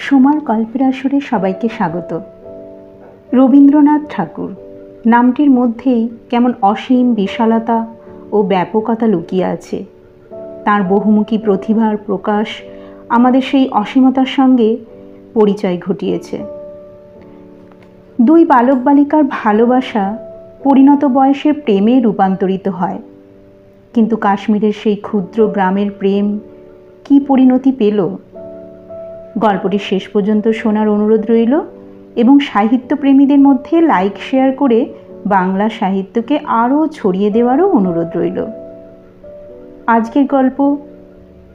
সোমার গল্পের আসরে সবাইকে স্বাগত। রবীন্দ্রনাথ ঠাকুর নামটির মধ্যেই কেমন অসীম বিশালতা ও ব্যাপকতা লুকিয়ে আছে। তার বহুমুখী প্রতিভার প্রকাশ আমাদের সেই অসীমতার সঙ্গে পরিচয় ঘটিয়েছে। দুই বালক বালিকার ভালোবাসা পরিণত বয়সে প্রেমে রূপান্তরিত হয়, কিন্তু কাশ্মীরের সেই ক্ষুদ্র গ্রামের প্রেম কি পরিণতি পেল? গল্পটি শেষ পর্যন্ত শোনার অনুরোধ রইল এবং সাহিত্যপ্রেমীদের মধ্যে লাইক শেয়ার করে বাংলা সাহিত্যকে আরও ছড়িয়ে দেওয়ারও অনুরোধ রইল। আজকের গল্প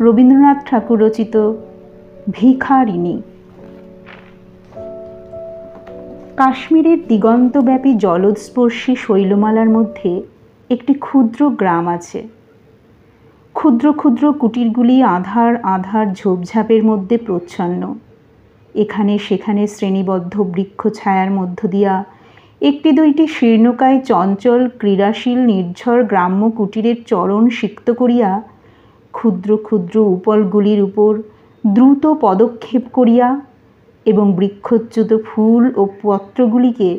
রবীন্দ্রনাথ ঠাকুর রচিত ভিখারিণী। কাশ্মীরের দিগন্তব্যাপী জলস্পর্শী শৈলমালার মধ্যে একটি ক্ষুদ্র গ্রাম আছে। ক্ষুদ্র ক্ষুদ্র কুটিরগুলি আঁধার আঁধার ঝোপঝাপের মধ্যে প্রচ্ছন্ন। এখানে সেখানে শ্রেণীবদ্ধ বৃক্ষ ছায়ার মধ্য দিয়া একটি দুইটি শীর্ণকায় চঞ্চল ক্রীড়াশীল নির্ঝর গ্রাম্য কুটিরের চরণ সিক্ত করিয়া ক্ষুদ্র ক্ষুদ্র উপলগুলির উপর দ্রুত পদক্ষেপ করিয়া এবং বৃক্ষচ্যুত ফুল ও পত্রগুলিকে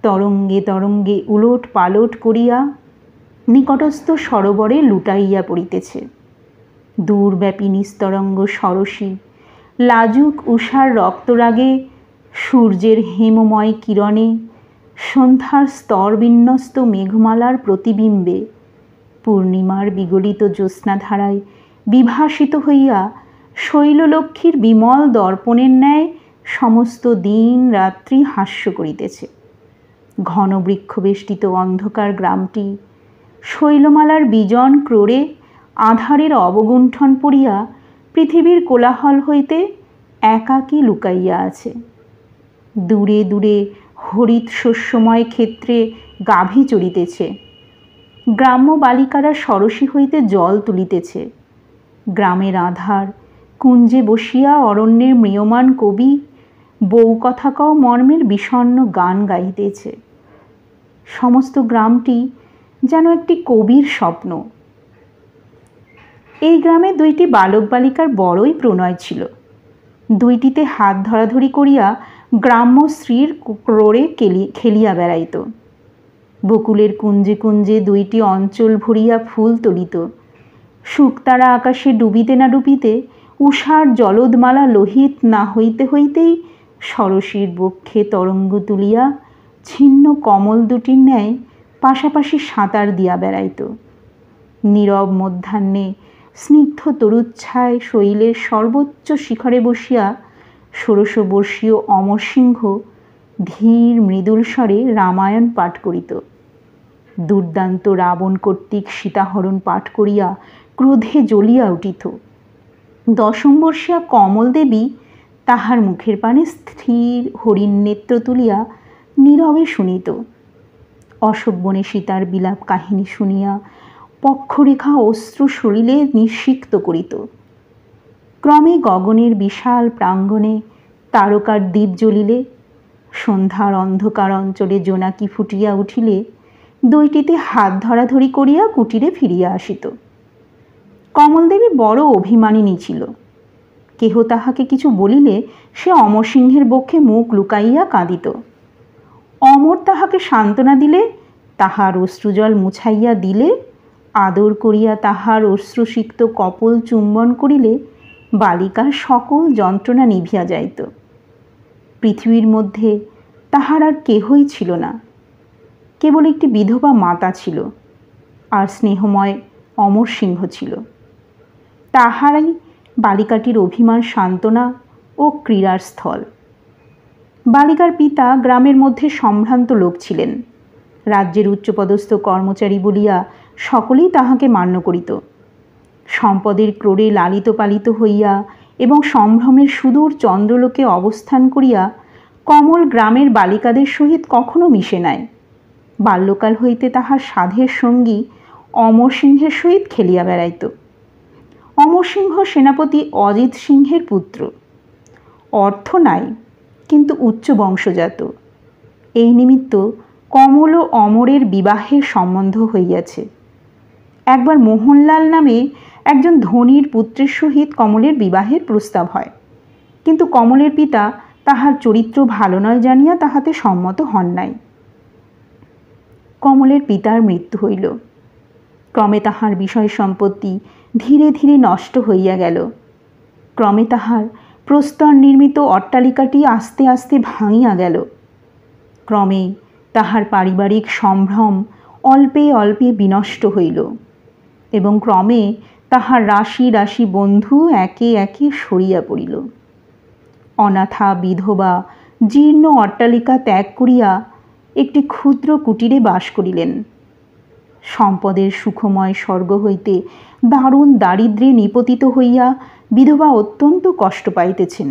তরঙ্গে তরঙ্গে উলট পালট করিয়া নিকটস্থ সরোবরে লুটাইয়া পড়িতেছে। দূরব্যাপী নিস্তরঙ্গ সরসী লাজুক উষার রক্তরাগে, সূর্যের হেমময় কিরণে, সন্ধ্যার স্তর বিন্যস্ত মেঘমালার প্রতিবিম্বে, পূর্ণিমার বিগলিত জ্যোৎস্নাধারায় বিভাসিত হইয়া শৈললক্ষ্মীর বিমল দর্পণের ন্যায় সমস্ত দিন রাত্রি হাস্য করিতেছে। ঘন বৃক্ষবেষ্টিত অন্ধকার গ্রামটি শৈলমালার বিজন ক্রোড়ে আধারের অবগুণ্ঠন পড়িয়া পৃথিবীর কোলাহল হইতে একাকী লুকাইয়া আছে। দূরে দূরে হরিত শস্যময় ক্ষেত্রে গাভী চরিতেছে। গ্রাম্য বালিকারা সরসী হইতে জল তুলিতেছে। গ্রামের আধার কুঞ্জে বসিয়া অরণ্যের ম্রিয়মাণ কবি বউ কথা কও মর্মের বিষণ্ণ গান গাইতেছে। সমস্ত গ্রামটি যেন একটি কবির স্বপ্ন। এই গ্রামে দুইটি বালক বালিকার বড়ই প্রণয় ছিল। দুইটিতে হাত ধরাধরি করিয়া গ্রাম্য স্ত্রীর ক্রোড়ে খেলিয়া বেড়াইত। বকুলের কুঞ্জে কুঞ্জে দুইটি অঞ্চল ভরিয়া ফুল তুলিত। শুকতারা আকাশে ডুবিতে না ডুবিতে উষার জলদমালা লোহিত না হইতে হইতেই সরসীর বক্ষে তরঙ্গ তুলিয়া ছিন্ন কমল দুটির ন্যায় পাশাপাশি সাঁতার দিয়া বেড়াইত। নীরব মধ্যাহ্নে স্নিগ্ধ তরুচ্ছায় শৈলের সর্বোচ্চ শিখরে বসিয়া ষোড়শবর্ষীয় অমরসিংহ ধীর মৃদুল স্বরে রামায়ণ পাঠ করিত। দুর্দান্ত রাবণ কর্তৃক সীতাহরণ পাঠ করিয়া ক্রোধে জ্বলিয়া উঠিত। দশমবর্ষীয়া কমল দেবী তাহার মুখের পানে স্থির হরিণ নেত্র তুলিয়া নীরবে শুনিত। অশোকবনে সীতার বিলাপ কাহিনী শুনিয়া পক্ষরেখা অশ্রু শরীরে নিঃসিক্ত করিত। ক্রমে গগনের বিশাল প্রাঙ্গণে তারকার দ্বীপ জ্বলিলে, সন্ধ্যার অন্ধকার অঞ্চলে জোনাকি ফুটিয়া উঠিলে দুইটিতে হাত ধরাধরি করিয়া কুটিরে ফিরিয়া আসিত। কমলদেবী বড় অভিমানিনী ছিল। কেহ তাহাকে কিছু বলিলে সে অমরসিংহের বক্ষে মুখ লুকাইয়া কাঁদিত। অমর তাহাকে সান্ত্বনা দিলে, তাহার অশ্রুজল মুছাইয়া দিলে, আদর করিয়া তাহার অশ্রুসিক্ত কপোল চুম্বন করিলে বালিকার সকল যন্ত্রণা নিভিয়া যাইত। পৃথিবীর মধ্যে তাহার আর কেহই ছিল না। কেবল একটি বিধবা মাতা ছিল, আর স্নেহময় অমরসিংহ ছিল। তাহারাই বালিকাটির অভিমান সান্ত্বনা ও ক্রীড়ার স্থল। বালিকার পিতা গ্রামের মধ্যে সম্ভ্রান্ত লোক ছিলেন। রাজ্যের উচ্চপদস্থ কর্মচারী বলিয়া সকলেই তাহাকে মান্য করিত। সম্পদের ক্রোড়ে লালিত পালিত হইয়া এবং সম্ভ্রমের সুদূর চন্দ্রলোকে অবস্থান করিয়া কমল গ্রামের বালিকাদের সহিত কখনো মিশে নাই। বাল্যকাল হইতে তাহার সাধের সঙ্গী অমরসিংহের সহিত খেলিয়া বেড়াইত। অমরসিংহ সেনাপতি অজিত সিংহের পুত্র। অর্থ নাই, কিন্তু উচ্চ বংশজাত। এই নিমিত্ত কমল ও অমরের বিবাহের সম্বন্ধ হইয়াছে। একবার মোহনলাল নামে একজন ধনীর পুত্রের সহিত কমলের বিবাহের প্রস্তাব হয়। কিন্তু কমলের পিতা তাহার চরিত্র ভালো নয় জানিয়া তাহাতে সম্মত হন নাই। কমলের পিতার মৃত্যু হইল। ক্রমে তাহার বিষয় সম্পত্তি ধীরে ধীরে নষ্ট হইয়া গেল। ক্রমে তাহার প্রস্তর নির্মিত অট্টালিকাটি আস্তে আস্তে ভাঙিয়া গেল। ক্রমে তাহার পারিবারিক সম্ভ্রম অল্পে অল্পে বিনষ্ট হইল এবং ক্রমে তাহার রাশি রাশি বন্ধু একে একে সরিয়া পড়িল। অনাথা বিধবা জীর্ণ অট্টালিকা ত্যাগ করিয়া একটি ক্ষুদ্র কুটিরে বাস করিলেন। সম্পদের সুখময় স্বর্গ হইতে দারুণ দারিদ্র্যে নিপতিত হইয়া বিধবা অত্যন্ত কষ্ট পাইতেছেন।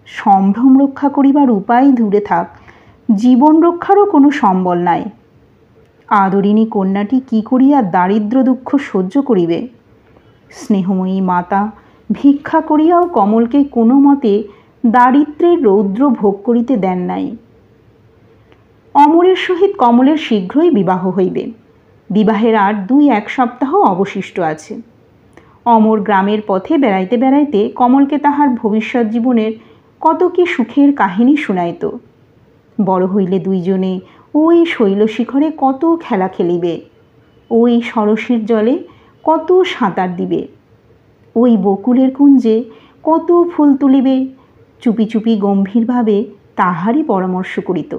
সম্ভ্রম রক্ষা করিবার উপায় দূরে থাক, জীবন রক্ষারও কোনো সম্বল নাই। আদরিণী কন্যাটি কি করিয়া দারিদ্র দুঃখ সহ্য করিবে? স্নেহময়ী মাতা ভিক্ষা করিয়াও কমলকে কোনো মতে দারিদ্র্যের রৌদ্র ভোগ করিতে দেন নাই। অমরের সহিত কমলের শীঘ্রই বিবাহ হইবে। বিবাহের আর 2-1 সপ্তাহ অবশিষ্ট আছে। অমর গ্রামের পথে বেড়াইতে বেড়াইতে কমলকে তাহার ভবিষ্যৎ জীবনের কত কি সুখের কাহিনী শুনাইত। বড় হইলে দুইজনে ওই শৈলশিখরে কত খেলা খেলিবে, ওই সরসীর জলে কত সাঁতার দিবে, ওই বকুলের কুঞ্জে কত ফুল তুলিবে, চুপি চুপি গম্ভীরভাবে তাহারই পরামর্শ করিত।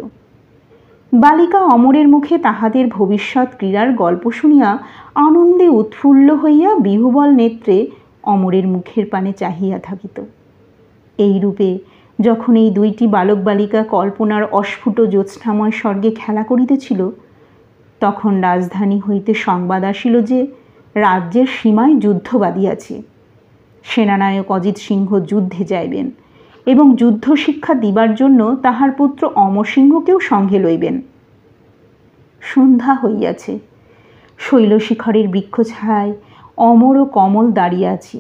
বালিকা অমরের মুখে তাহাদের ভবিষ্যৎ ক্রীড়ার গল্প শুনিয়া আনন্দে উৎফুল্ল হইয়া বিহুবল নেত্রে অমরের মুখের পানে চাহিয়া থাকিত। এইরূপে যখন এই 2টি বালক বালিকা কল্পনার অস্ফুট জ্যোৎস্নাময় স্বর্গে খেলা করিতেছিল, তখন রাজধানী হইতে সংবাদ আসিল যে রাজ্যের সীমায় যুদ্ধ বাধিয়াছে। সেনানায়ক অজিত সিংহ যুদ্ধে যাইবেন এবং যুদ্ধ শিক্ষা দিবার জন্য তাহার পুত্র অমরসিংহকেও সঙ্গে লইবেন। সন্ধ্যা হইয়াছে। শৈলশিখরের বৃক্ষছায়ায় অমর ও কমল দাঁড়িয়ে আছি।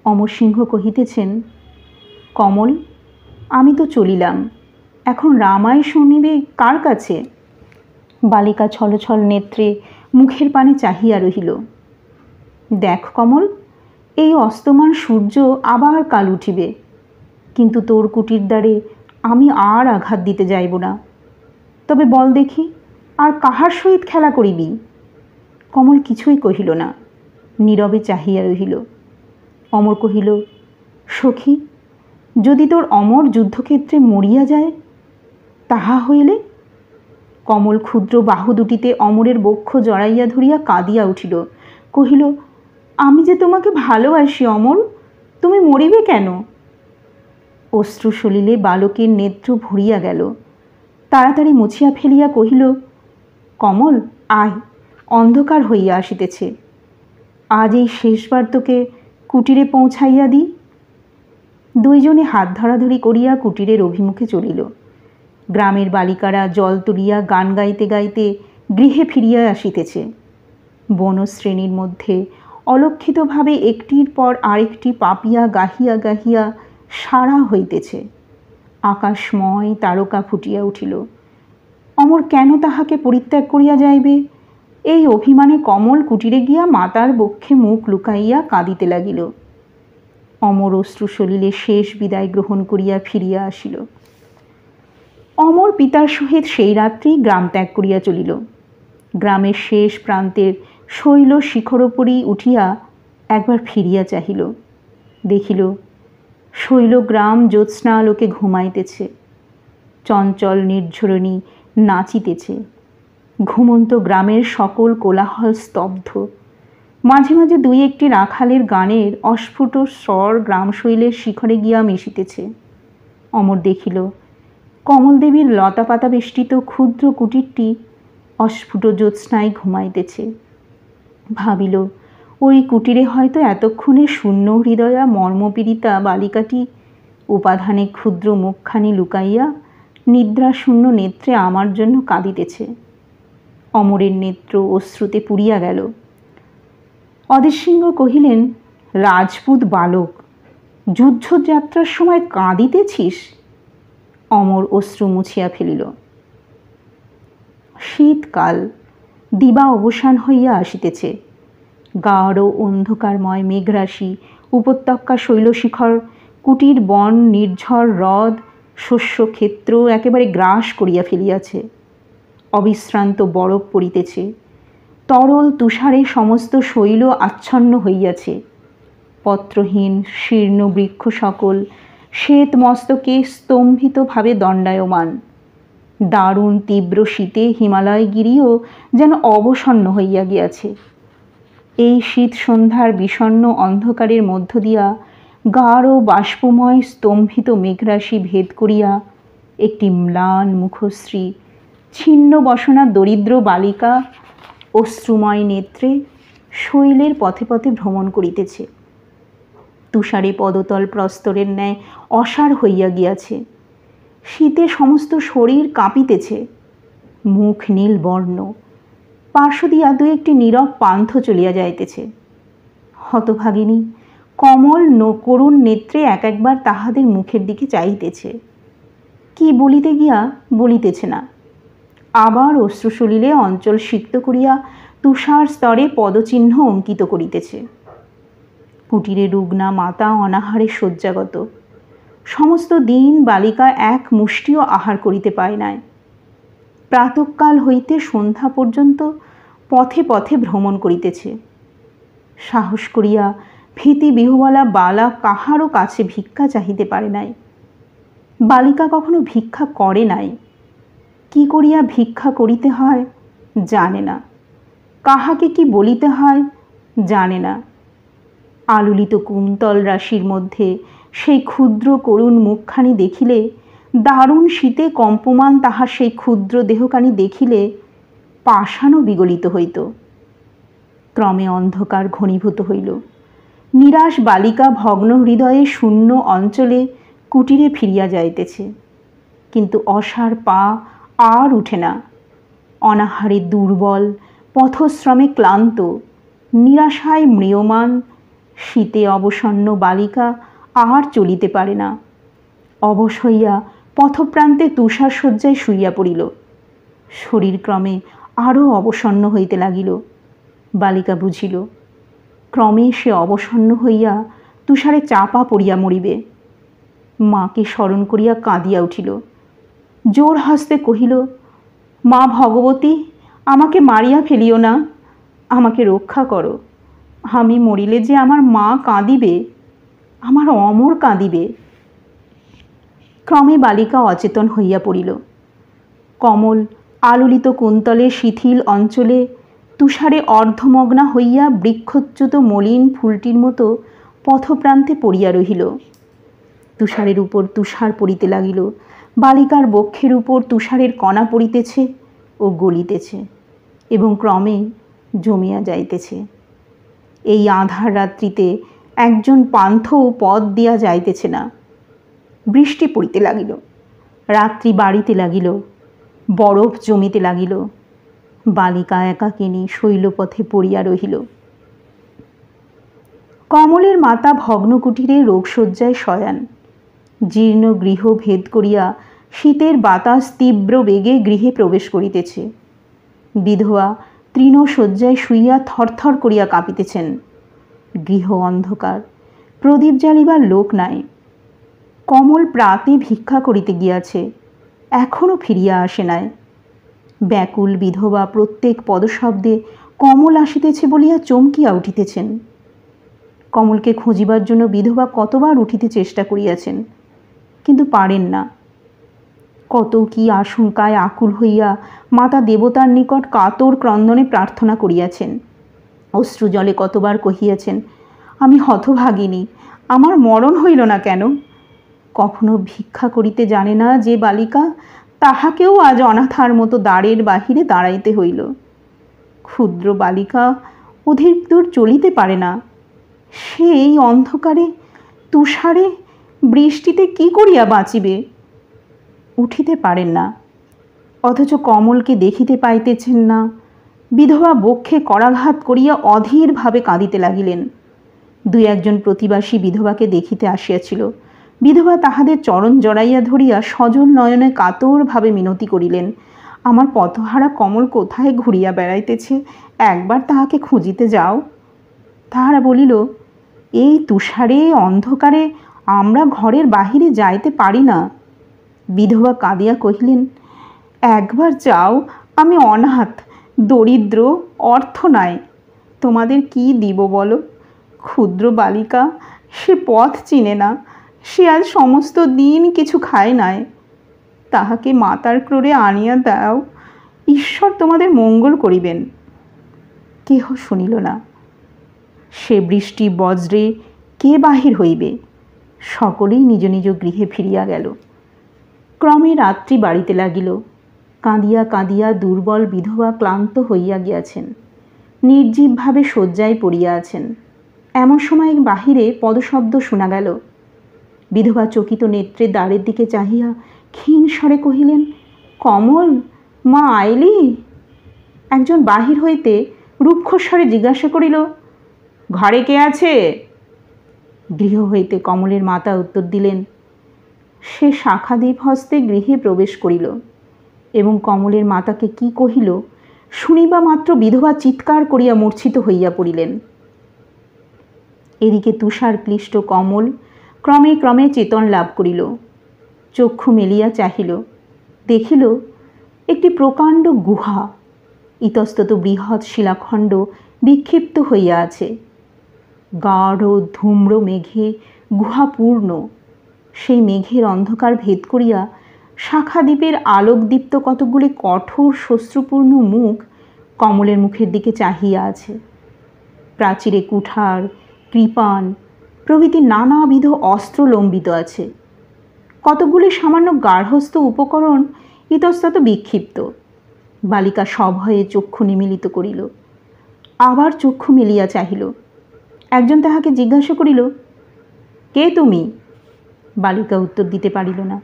অমরসিংহ কহিতেছেন, কমল, আমি তো চলিলাম, এখন রামায় শুনিবে কার কাছে? বালিকা ছলছল নেত্রে মুখের পানে চাহিয়া রহিল। দেখ কমল, এই অস্তমান সূর্য আবার কাল উঠিবে, কিন্তু তোর কুটির দ্বারে আমি আর আঘাত দিতে যাইব না। তবে বল দেখি, আর কাহার সহিত খেলা করিবি? কমল কিছুই কহিল না, নীরবে চাহিয়া রহিল। অমর কহিল, সখী, যদি তোর অমর যুদ্ধক্ষেত্রে মরিয়া যায়, তাহা হইলে? কমল ক্ষুদ্র বাহু দুটিতে অমরের বক্ষ জড়াইয়া ধরিয়া কাঁদিয়া উঠিল। কহিল, আমি যে তোমাকে ভালোবাসি অমর, তুমি মরিবে কেন? অশ্রু সলিলে বালকের নেত্র ভরিয়া গেল। তাড়াতাড়ি মুছিয়া ফেলিয়া কহিল, কমল, আয়, অন্ধকার হইয়া আসিতেছে। আজ এই শেষবার তোকে কুটিরে পৌঁছাইয়া দিই। দুইজনে হাত ধরাধরি করিয়া কুটিরের অভিমুখে চলিল। গ্রামের বালিকারা জল তুলিয়া গান গাইতে গাইতে গৃহে ফিরিয়া আসিতেছে। বনশ্রেণীর মধ্যে অলক্ষিতভাবে একটির পর আরেকটি পাপিয়া গাহিয়া গাহিয়া সারা হইতেছে। আকাশময় তারকা ফুটিয়া উঠিল। অমর কেন তাহাকে পরিত্যাগ করিয়া যাইবে, এই অভিমানে কমল কুটিরে গিয়া মাতার বক্ষে মুখ লুকাইয়া কাঁদিতে লাগিল। অমর অশ্রু সলিলে শেষ বিদায় গ্রহণ করিয়া ফিরিয়া আসিল। অমর পিতার সহিত সেই রাত্রি গ্রাম ত্যাগ করিয়া চলিল। গ্রামের শেষ প্রান্তের শৈল শিখরোপরি উঠিয়া একবার ফিরিয়া চাহিল। দেখিল শৈল গ্রাম জ্যোৎস্নালোকে ঘুমাইতেছে। চঞ্চল নির্ঝরণী নাচিতেছে। ঘুমন্ত গ্রামের সকল কোলাহল স্তব্ধ। মাঝে মাঝে 2-1টি রাখালের গানের অস্ফুট স্বর গ্রামশৈলের শিখরে গিয়া মিশিতেছে। অমর দেখিল কমলদেবীর লতাপাতা বেষ্টিত ক্ষুদ্র কুটিরটি অস্ফুট জ্যোৎস্নায় ঘুমাইতেছে। ভাবিল, ওই কুটিরে হয়তো এতক্ষণে শূন্য হৃদয়া মর্মপীড়িতা বালিকাটি উপাধানে ক্ষুদ্র মুখখানি লুকাইয়া নিদ্রাশূন্য নেত্রে আমার জন্য কাঁদিতেছে। অমরের নেত্র অশ্রুতে পুরিয়া গেল। অদিতসিংহ কহিলেন, রাজপুত বালক, যুদ্ধযাত্রার সময় কাঁদিতেছিস? অমর অশ্রু মুছিয়া ফেলিল। শীতকাল, দিবা অবসান হইয়া আসিতেছে। গাঢ় অন্ধকারময় মেঘরাশি উপত্যকা শৈলশিখর কুটির বন, নির্ঝর হ্রদ, শস্যক্ষেত্র একেবারে গ্রাস করিয়া ফেলিয়াছে। অবিশ্রান্ত বরফ পড়িতেছে। তরল তুষারে সমস্ত শৈল আচ্ছন্ন হইয়াছে। পত্রহীন শীর্ণ বৃক্ষ সকল শ্বেত মস্তকে স্তম্ভিতভাবে দণ্ডায়মান। দারুণ তীব্র শীতে হিমালয়গিরিও যেন অবসন্ন হইয়া গিয়াছে। এই শীত সন্ধ্যার বিষণ্ণ অন্ধকারের মধ্য দিয়া গাঢ় বাষ্পময় স্তম্ভিত মেঘরাশি ভেদ করিয়া একটি ম্লান মুখশ্রী ছিন্ন বসনা দরিদ্র বালিকা অশ্রুময় নেত্রে শৈলের পথে পথে ভ্রমণ করিতেছে। তুষারে পদতল প্রস্তরের ন্যায় অসাড় হইয়া গিয়াছে। শীতে সমস্ত শরীর কাঁপিতেছে। মুখ নীল বর্ণ। পার্শ্ব দিয়া দু একটি নীরব পান্থ চলিয়া যাইতেছে। হতভাগিনী কমল করুণ নেত্রে এক একবার তাহাদের মুখের দিকে চাইতেছে। কি বলিতে গিয়া বলিতেছে না। আবার অশ্রুসলিলে অঞ্চল সিক্ত করিয়া তুষার স্তরে পদচিহ্ন অঙ্কিত করিতেছে। কুটিরে রুগ্না মাতা অনাহারে শয্যাগত। সমস্ত দিন বালিকা এক মুষ্টিও আহার করিতে পায় নাই। প্রাতঃকাল হইতে সন্ধ্যা পর্যন্ত পথে পথে ভ্রমণ করিতেছে। সাহস করিয়া ভীতি বিহ্বলা বালা কাহারও কাছে ভিক্ষা চাহিতে পারে নাই। বালিকা কখনো ভিক্ষা করে নাই। কি করিয়া ভিক্ষা করিতে হয় জানে না। কাহাকে কি বলিতে হয় জানে না। আলুলিত কুন্তল রাশির মধ্যে সেই ক্ষুদ্র করুণ মুখখানি দেখিলে, দারুণ শীতে কম্পমান তাহার সেই ক্ষুদ্র দেহখানি দেখিলে পাষাণও বিগলিত হইত। ক্রমে অন্ধকার ঘনীভূত হইল। নিরাশ বালিকা ভগ্ন হৃদয়ে শূন্য অঞ্চলে কুটিরে ফিরিয়া যাইতেছে। কিন্তু অসার পা আর উঠে না। অনাহারে দুর্বল, পথশ্রমে ক্লান্ত, নিরাশায় ম্রিয়মাণ শীতে অবসন্ন বালিকা আর চলিতে পারে না। অবশ হইয়া পথপ্রান্তে তুষার শয্যায় শুইয়া পড়িল। শরীর ক্রমে আরও অবসন্ন হইতে লাগিল। বালিকা বুঝিল ক্রমে সে অবসন্ন হইয়া তুষারে চাপা পড়িয়া মরিবে। মাকে স্মরণ করিয়া কাঁদিয়া উঠিল। জোর হাসতে কহিল, মা ভগবতী, আমাকে মারিয়া ফেলিও না, আমাকে রক্ষা করো। আমি মরিলে যে আমার মা কাঁদিবে, আমার অমর কাঁদিবে। ক্রমে বালিকা অচেতন হইয়া পড়িল। কমল আলুলিত কুন্তলে শিথিল অঞ্চলে তুষারে অর্ধমগ্না হইয়া বৃক্ষচ্যুত মলিন ফুলটির মতো পথপ্রান্তে পড়িয়া রহিল। তুষারের উপর তুষার পড়িতে লাগিল। বালিকার বক্ষের উপর তুষারের কণা পড়িতেছে ও গলিতেছে এবং ক্রমে জমিয়া যাইতেছে। এই আঁধার রাত্রিতে একজন পান্থও পথ দিয়া যাইতেছে না। বৃষ্টি পড়িতে লাগিল। রাত্রি বাড়িতে লাগিল। বরফ জমিতে লাগিল। বালিকা একাকিনী শৈলপথে পড়িয়া রহিল। কমলের মাতা ভগ্নকুটিরে রোগশয্যায় শয়ান। জীর্ণ গৃহ ভেদ করিয়া শীতের বাতাস তীব্র বেগে গৃহে প্রবেশ করিতেছে। বিধবা তৃণশয্যায় শুইয়া থরথর করিয়া কাঁপিতেছেন। গৃহ অন্ধকার, প্রদীপ জ্বালিবার লোক নাই। কমল প্রাতে ভিক্ষা করিতে গিয়াছে, এখনও ফিরিয়া আসে নাই। ব্যাকুল বিধবা প্রত্যেক পদশব্দে কমল আসিতেছে বলিয়া চমকিয়া উঠিতেছেন। কমলকে খুঁজিবার জন্য বিধবা কতবার উঠিতে চেষ্টা করিয়াছেন, কিন্তু পারেন না। কত কি আশঙ্কায় আকুল হইয়া মাতা দেবতার নিকট কাতর ক্রন্দনে প্রার্থনা করিয়াছেন। অশ্রুজলে কতবার কহিয়াছেন, আমি হতভাগিনী, আমার মরণ হইল না কেন? কখনো ভিক্ষা করিতে জানে না যে বালিকা, তাহাকেও আজ অনাথার মতো দ্বারের বাহিরে দাঁড়াইতে হইল। ক্ষুদ্র বালিকা অধিক দূর চলিতে পারে না। সে এই অন্ধকারে, তুষারে, বৃষ্টিতে কি করিয়া বাঁচিবে? উঠিতে পারেন না, অথচ কমলকে দেখিতে পাইতেছেন না। বিধবা বক্ষে করাঘাত করিয়া অধীরভাবে কাঁদিতে লাগিলেন। দুই একজন প্রতিবাসী বিধবাকে দেখিতে আসিয়াছিল। বিধবা তাহাদের চরণ জড়াইয়া ধরিয়া সজল নয়নে কাতরভাবে মিনতি করিলেন, আমার পথহারা কমল কোথায় ঘুরিয়া বেড়াইতেছে, একবার তাহাকে খুঁজিতে যাও। তাহারা বলিল, এই তুষারে অন্ধকারে আমরা ঘরের বাহিরে যাইতে পারি না। বিধবা কাঁদিয়া কহিলেন, একবার যাও, আমি অনাথ, দরিদ্র, অর্থ নাই, তোমাদের কি দিব বলো? ক্ষুদ্র বালিকা, সে পথ চিনে না, সে আজ সমস্ত দিন কিছু খায় নাই, তাহাকে মাতার ক্রোড়ে আনিয়া দাও, ঈশ্বর তোমাদের মঙ্গল করিবেন। কেহ শুনিল না। সে বৃষ্টি বজ্রে কে বাহির হইবে? সকলেই নিজ নিজ গৃহে ফিরিয়া গেল। ক্রমে রাত্রি বাড়িতে লাগিল। কাঁদিয়া কাঁদিয়া দুর্বল বিধবা ক্লান্ত হইয়া গিয়াছেন, নির্জীবভাবে শয্যায় পড়িয়া আছেন। এমন সময় বাহিরে পদশব্দ শোনা গেল। বিধবা চকিত নেত্রে দ্বারের দিকে চাহিয়া ক্ষীণ স্বরে কহিলেন, কমল, মা আইলি? একজন বাহির হইতে রুক্ষস্বরে জিজ্ঞাসা করিল, ঘরে কে আছে? গৃহ হইতে কমলের মাতা উত্তর দিলেন। সে শাখাদীপ হস্তে গৃহে প্রবেশ করিল এবং কমলের মাতাকে কি কহিল শুনিবা মাত্র বিধবা চিৎকার করিয়া মূর্ছিত হইয়া পড়িলেন। এদিকে তুষার ক্লিষ্ট কমল ক্রমে ক্রমে চেতন লাভ করিল। চক্ষু মেলিয়া চাহিল, দেখিল একটি প্রকাণ্ড গুহা, ইতস্তত বৃহৎ শিলাখণ্ড বিক্ষিপ্ত হইয়া আছে। গাঢ় ধূম্র মেঘে গুহা পূর্ণ। সেই মেঘের অন্ধকার ভেদ করিয়া শাখাদ্বীপের আলোকদীপ্ত কতকগুলি কঠোর শ্মশ্রুপূর্ণ মুখ কমলের মুখের দিকে চাহিয়া আছে। প্রাচীরে কুঠার, কৃপাণ প্রভৃতি নানাবিধ অস্ত্র লম্বিত আছে। কতকগুলি সামান্য গার্হস্থ্য উপকরণ ইতস্তত বিক্ষিপ্ত। বালিকা সভয়ে চক্ষু নিমীলিত করিল, আবার চক্ষু মেলিয়া চাহিল। একজন তাহাকে জিজ্ঞাসা করিল, কে তুমি? বালিকা উত্তর দিতে পারিল না।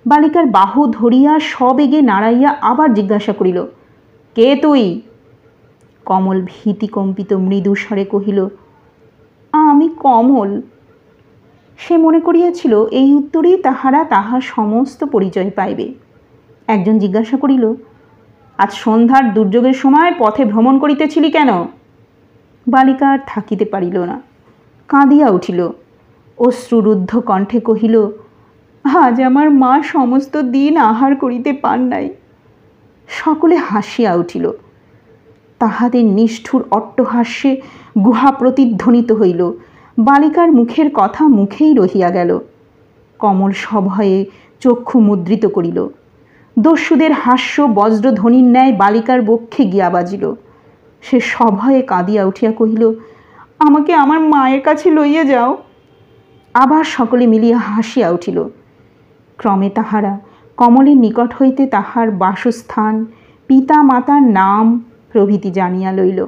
বালিকার বাহু ধরিয়া সবেগে নাড়াইয়া আবার জিজ্ঞাসা করিল, কে তুই? কমল ভীতিকম্পিত মৃদু স্বরে কহিল, আমি কমল। সে মনে করিয়াছিল এই উত্তরেই তাহারা তাহার সমস্ত পরিচয় পাইবে। একজন জিজ্ঞাসা করিল, আজ সন্ধ্যার দুর্যোগের সময় পথে ভ্রমণ করিতেছিলি কেন? বালিকা আর থাকিতে পারিল না, কাঁদিয়া উঠিল। অশ্রুরুদ্ধ কণ্ঠে কহিল, আজ আমার মা সমস্ত দিন আহার করিতে পান নাই। সকলে হাসিয়া উঠিল। তাহাদের নিষ্ঠুর অট্টহাস্যে গুহা প্রতিধ্বনিত হইল। বালিকার মুখের কথা মুখেই রহিয়া গেল। কমল সভয়ে চক্ষু মুদ্রিত করিল। দস্যুদের হাস্য বজ্রধ্বনির ন্যায় বালিকার বক্ষে গিয়া বাজিল। সে সভয়ে কাঁদিয়া উঠিয়া কহিল, আমাকে আমার মায়ের কাছে লইয়া যাও। আবার সকলে মিলিয়া হাসিয়া উঠিল। ক্রমে তাহারা কমলের নিকট হইতে তাহার বাসস্থান, পিতা মাতার নাম প্রভৃতি জানিয়া লইল।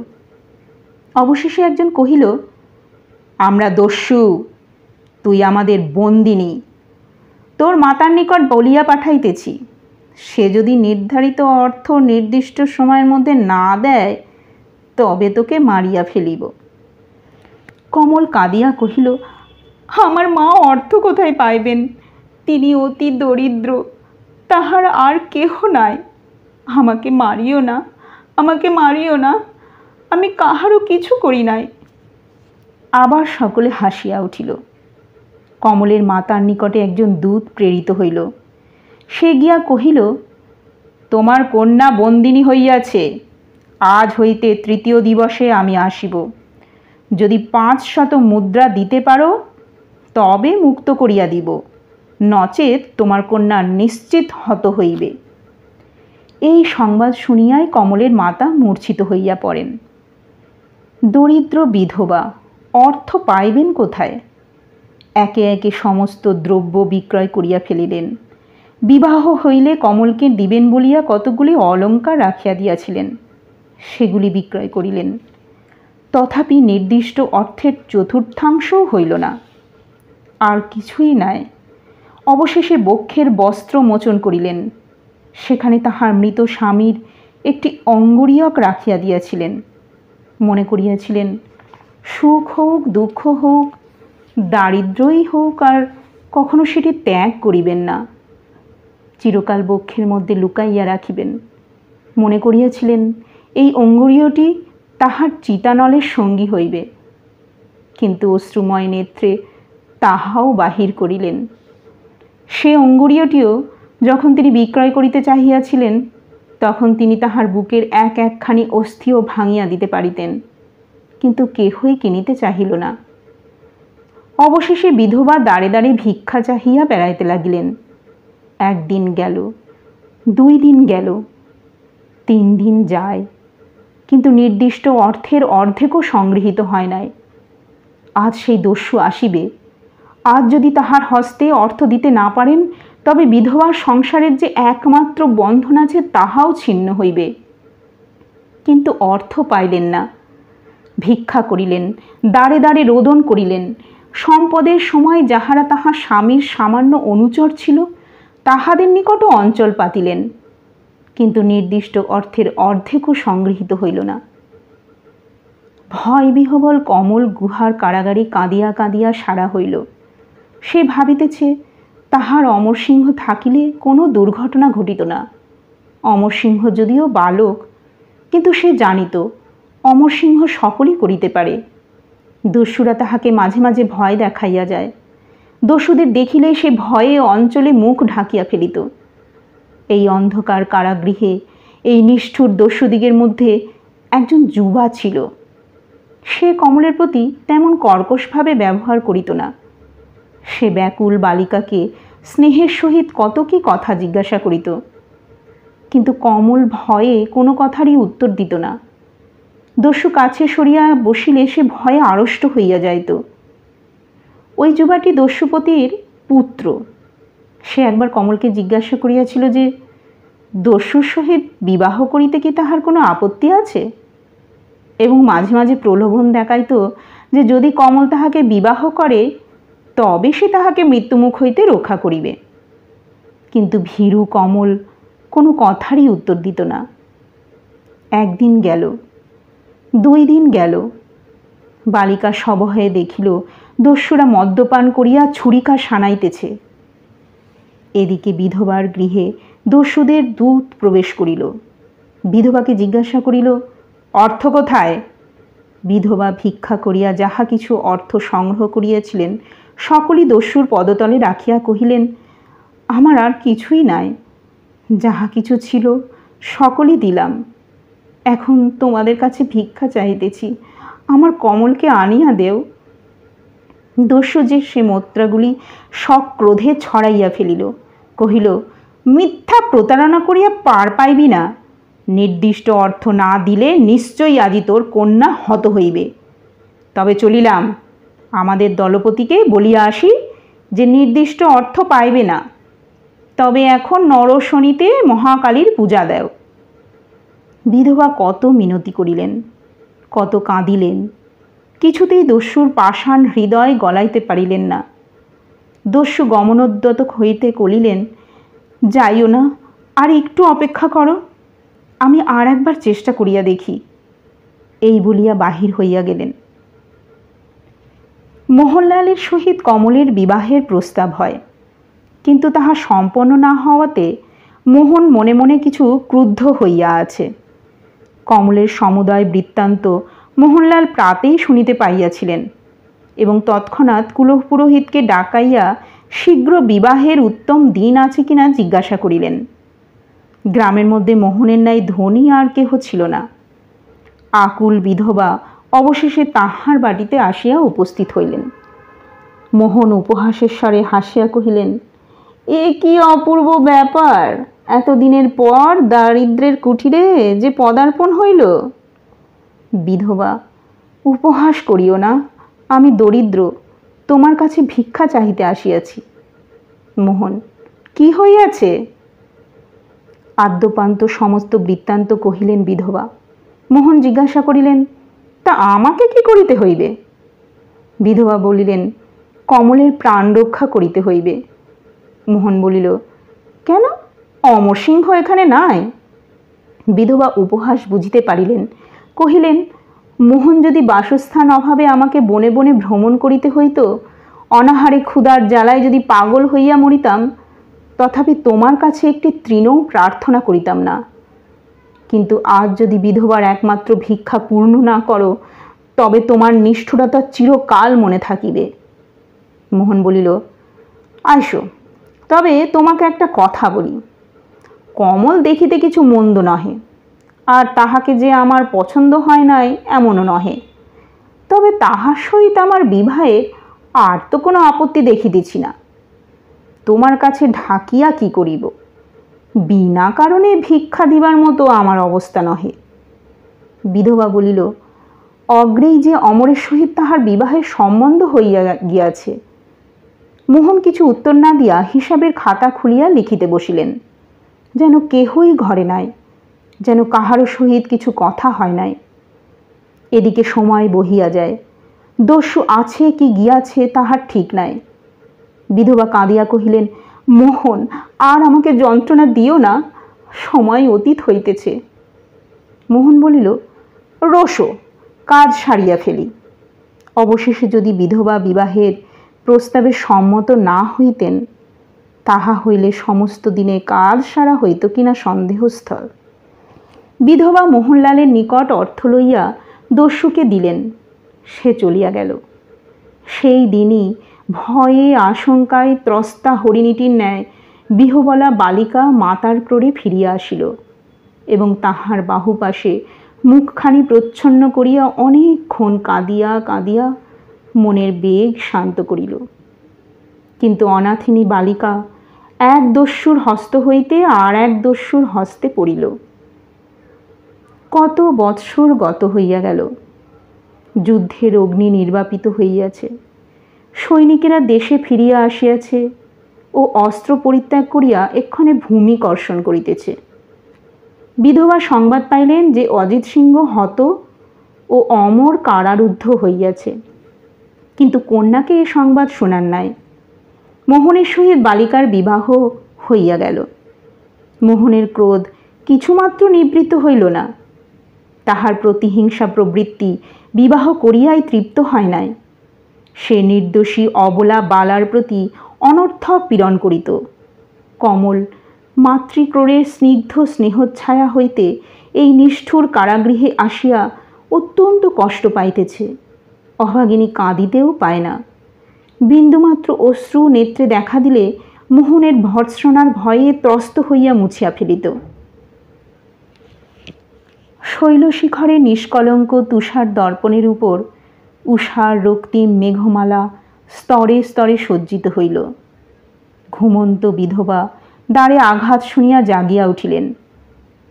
অবশেষে একজন কহিল, আমরা দস্যু, তুই আমাদের বন্দিনী। তোর মাতার নিকট বলিয়া পাঠাইতেছি, সে যদি নির্ধারিত অর্থ নির্দিষ্ট সময়ের মধ্যে না দেয় তবে তোকে মারিয়া ফেলিব। কমল কাঁদিয়া কহিল, আমার মা অর্থ কোথায় পাইবেন? তিনি অতি দরিদ্র, তাহার আর কেহ নাই। আমাকে মারিও না, আমাকে মারিও না, আমি কাহারও কিছু করি নাই। আবার সকলে হাসিয়া উঠিল। কমলের মাতার নিকটে একজন দূত প্রেরিত হইল। সে গিয়া কহিল, তোমার কন্যা বন্দিনী হইয়াছে, আজ হইতে 3য় দিবসে আমি আসিব। যদি 500 মুদ্রা দিতে পারো তবে মুক্ত করিয়া দিব, নচেত তোমার কন্যা নিশ্চিত হত হইবে। এই সংবাদ শুনিয়াই কমলের মাতা মূর্ছিত হইয়া পড়েন। দরিদ্র বিধবা, অর্থ পাইবেন কোথায়? একে একে সমস্ত দ্রব্য বিক্রয় করিয়া ফেলিলেন। বিবাহ হইলে কমলকে দিবেন বলিয়া কতগুলি অলঙ্কার রাখিয়া দিয়াছিলেন, সেগুলি বিক্রয় করিলেন। তথাপি নির্দিষ্ট অর্থের 1/4 হইল না। আর কিছুই নাই। অবশেষে বক্ষের বস্ত্র মোচন করিলেন। সেখানে তাহার মৃত স্বামীর একটি অঙ্গুরীয়ক রাখিয়া দিয়াছিলেন। মনে করিয়াছিলেন, সুখ হোক, দুঃখ হোক, দারিদ্রই হোক, আর কখনো সেটি ত্যাগ করিবেন না, চিরকাল বক্ষের মধ্যে লুকাইয়া রাখিবেন। মনে করিয়াছিলেন এই অঙ্গুরীয়টি তাহার চিতানলের সঙ্গী হইবে। কিন্তু অশ্রুময় নেত্রে তাহাও বাহির করিলেন। সে অঙ্গুরীয়টিও যখন তিনি বিক্রয় করিতে চাহিয়াছিলেন, তখন তিনি তাহার বুকের এক একখানি অস্থিও ভাঙিয়া দিতে পারিতেন, কিন্তু কেহই কিনিতে চাহিল না। অবশেষে বিধবা দাঁড়ে দাঁড়ে ভিক্ষা চাহিয়া বেড়াইতে লাগিলেন। 1 দিন গেল, 2 দিন গেল, 3 দিন যায়, কিন্তু নির্দিষ্ট অর্থের অর্ধেকও সংগৃহীত হয় নাই। আজ সেই দস্যু আসিবে। আজ যদি তাহার হস্তে অর্থ দিতে না পারেন, তবে বিধবার সংসারের যে একমাত্র বন্ধন আছে তাহাও ছিন্ন হইবে। কিন্তু অর্থ পাইলেন না। ভিক্ষা করিলেন, দাঁড়ে দাঁড়ে রোদন করিলেন। সম্পদের সময় যাহারা তাহার স্বামীর সামান্য অনুচর ছিল, তাহাদের নিকটও অঞ্চল পাতিলেন, কিন্তু নির্দিষ্ট অর্থের অর্ধেকও সংগৃহীত হইল না। ভয় বিহবল কমল গুহার কারাগারে কাঁদিয়া কাঁদিয়া সারা হইল। সে ভাবিতেছে, তাহার অমরসিংহ থাকিলে কোনো দুর্ঘটনা ঘটিত না। অমরসিংহ যদিও বালক, কিন্তু সে জানিত অমরসিংহ সকলই করিতে পারে। দস্যুরা তাহাকে মাঝে মাঝে ভয় দেখাইয়া যায়। দস্যুদের দেখিলেই সে ভয়ে অঞ্চলে মুখ ঢাকিয়া ফেলিত। এই অন্ধকার কারাগৃহে এই নিষ্ঠুর দস্যুদিগের মধ্যে একজন যুবা ছিল। সে কমলের প্রতি তেমন কর্কশভাবে ব্যবহার করিত না। সে ব্যাকুল বালিকাকে স্নেহের সহিত কত কি কথা জিজ্ঞাসা করিত, কিন্তু কমল ভয়ে কোনো কথারই উত্তর দিত না। দস্যু কাছে সরিয়া বসিলে সে ভয়ে আড়ষ্ট হইয়া যাইত। ওই যুবাটি দস্যুপতির পুত্র। সে একবার কমলকে জিজ্ঞাসা করিয়াছিল যে, দস্যুর সহিত বিবাহ করিতে কি তাহার কোনো আপত্তি আছে? এবং মাঝে মাঝে প্রলোভন দেখাইত যে যদি কমল তাহাকে বিবাহ করে, তবে সে তাহাকে মৃত্যুমুখ হইতে রক্ষা করিবে। কিন্তু ভীরু কমল কোনো কথারই উত্তর দিত না। 1 দিন গেল, 2 দিন গেল। বালিকা সভয়ে দেখিল দস্যুরা মদ্যপান করিয়া ছুরিকা সানাইতেছে। এদিকে বিধবার গৃহে দস্যুদের দূত প্রবেশ করিল। বিধবাকে জিজ্ঞাসা করিল, অর্থ কোথায়? বিধবা ভিক্ষা করিয়া যাহা কিছু অর্থ সংগ্রহ করিয়াছিলেন, সকলই দস্যুর পদতলে রাখিয়া কহিলেন, আমার আর কিছুই নাই। যাহা কিছু ছিল সকলই দিলাম। এখন তোমাদের কাছে ভিক্ষা চাহিতেছি, আমার কমলকে আনিয়া দেও। দস্যু যে সে মুদ্রাগুলি সক্রোধে ছড়াইয়া ফেলিল, কহিল, মিথ্যা প্রতারণা করিয়া পার পাইবি না। নির্দিষ্ট অর্থ না দিলে নিশ্চয়ই আজি তোর কন্যা হত হইবে। তবে চলিলাম। আমাদের দলপতিকে বলিয়া আসি যে নির্দিষ্ট অর্থ পাইবে না, তবে এখন নরশনিতে মহাকালীর পূজা দেও। বিধবা কত মিনতি করিলেন, কত কাঁদিলেন, কিছুতেই দস্যুর পাষাণ হৃদয় গলাইতে পারিলেন না। দস্যু গমনোদ্যত হইতে করিলেন, যাইও না, আর একটু অপেক্ষা করো, আমি আর একবার চেষ্টা করিয়া দেখি। এই বলিয়া বাহির হইয়া গেলেন। মোহনলালের সহিত কমলের বিবাহের প্রস্তাব হয়, কিন্তু তাহা সম্পন্ন না হওয়াতে মোহন মনে মনে কিছু ক্রুদ্ধ হইয়া আছে। কমলের সমুদয় বৃত্তান্ত মোহনলাল প্রাতেই শুনিতে পাইয়াছিলেন এবং তৎক্ষণাৎ কুলপুরোহিতকে ডাকাইয়া শীঘ্র বিবাহের উত্তম দিন আছে কিনা জিজ্ঞাসা করিলেন। গ্রামের মধ্যে মোহনের ন্যায় ধনী আর কেহ ছিল না। আকুল বিধবা অবশেষে তাহার বাটিতে আসিয়া উপস্থিত হইলেন। মোহন উপহাসের স্বরে হাসিয়া কহিলেন, এ কি অপূর্ব ব্যাপার! এতদিনের পর দারিদ্রের কুঠিরে যে পদার্পণ হইল। বিধবা, উপহাস করিও না, আমি দরিদ্র, তোমার কাছে ভিক্ষা চাহিতে আসিয়াছি। মোহন, কি হইয়াছে? আদ্যপান্ত সমস্ত বৃত্তান্ত কহিলেন বিধবা। মোহন জিজ্ঞাসা করিলেন, তা আমাকে কি করিতে হইবে? বিধবা বলিলেন, কমলের প্রাণ রক্ষা করিতে হইবে। মোহন বলিল, কেন, অমরসিংহ এখানে নাই? বিধবা উপহাস বুঝিতে পারিলেন, কহিলেন, মোহন যদি বাসস্থান অভাবে আমাকে বনে বনে ভ্রমণ করিতে হইত, অনাহারে ক্ষুধার জ্বালায় যদি পাগল হইয়া মরিতাম, তথাপি তোমার কাছে একটি তৃণও প্রার্থনা করিতাম না। কিন্তু আজ যদি বিধবার একমাত্র ভিক্ষা পূর্ণ না করো, তবে তোমার নিষ্ঠুরতা চিরকাল মনে থাকিবে। মোহন বলিল, আইসো, তবে তোমাকে একটা কথা বলি। কমল দেখিতে কিছু মন্দ নহে, আর তাহাকে যে আমার পছন্দ হয় নাই এমনও নহে। তবে তাহার সহিত আমার বিবাহে আর তো কোনো আপত্তি দেখিতেছি না। তোমার কাছে ঢাকিয়া কি করিব? বিনা কারণে ভিক্ষা দিবার মতো আমার অবস্থা নহে। বিধবা বলিল, অগ্রেই যে অমরের সহিত তাহার বিবাহের সম্বন্ধ হইয়া গিয়াছে। মোহন কিছু উত্তর না দিয়া হিসাবের খাতা খুলিয়া লিখিতে বসিলেন, যেন কেহই ঘরে নাই, যেন কাহারও সহিত কিছু কথা হয় নাই। এদিকে সময় বহিয়া যায়, দস্যু আছে কি গিয়াছে তাহার ঠিক নাই। বিধবা কাঁদিয়া কহিলেন, মোহন, আর আমাকে যন্ত্রণা দিও না, সময় অতীত হইতেছে। মোহন বলিল, রোসো, কাজ সারিয়া ফেলি। অবশেষে যদি বিধবা বিবাহের প্রস্তাবে সম্মত না হইতেন, তাহা হইলে সমস্ত দিনে কাজ সারা হইত কিনা সন্দেহস্থল। বিধবা মোহনলালের নিকট অর্থ লইয়া দস্যুকে দিলেন, সে চলিয়া গেল। সেই দিনই ভয়ে আশঙ্কায় ত্রস্তা হরিণীটির ন্যায় বিহবলা বালিকা মাতার ক্রোড়ে ফিরিয়া আসিল এবং তাহার বাহুপাশে মুখখানি প্রচ্ছন্ন করিয়া অনেকক্ষণ কাঁদিয়া কাঁদিয়া মনের বেগ শান্ত করিল। কিন্তু অনাথিনী বালিকা এক দস্যুর হস্ত হইতে আর এক দস্যুর হস্তে পড়িল। কত বৎসর গত হইয়া গেল, যুদ্ধের অগ্নি নির্বাপিত হইয়াছে, সৈনিকেরা দেশে ফিরিয়া আসিয়াছে ও অস্ত্র পরিত্যাগ করিয়া এক্ষণে ভূমি কর্ষণ করিতেছে। বিধবা সংবাদ পাইলেন যে অজিত সিংহ হত ও অমর কারারুদ্ধ হইয়াছে, কিন্তু কন্যাকে এ সংবাদ শোনান নাই। মোহনের সহিত বালিকার বিবাহ হইয়া গেল। মোহনের ক্রোধ কিছুমাত্র নিবৃত্ত হইল না। তাহার প্রতিহিংসা প্রবৃত্তি বিবাহ করিয়াই তৃপ্ত হয় নাই। সে নির্দোষী অবলা বালার প্রতি অনর্থক পীড়ন করিত। কমল মাতৃক্রোড়ের স্নিগ্ধ স্নেহচ্ছায়া হইতে এই নিষ্ঠুর কারাগৃহে আসিয়া অত্যন্ত কষ্ট পাইতেছে। অভাগিনী কাঁদিতেও পায় না। বিন্দুমাত্র অশ্রু নেত্রে দেখা দিলে মোহনের ভর্ৎসনার ভয়ে ত্রস্ত হইয়া মুছিয়া ফেলিত। শৈলশিখরে নিষ্কলঙ্ক তুষার দর্পণের উপর উষার রক্তিম মেঘমালা স্তরে স্তরে সজ্জিত হইল। ঘুমন্ত বিধবা দ্বারে আঘাত শুনিয়া জাগিয়া উঠিলেন।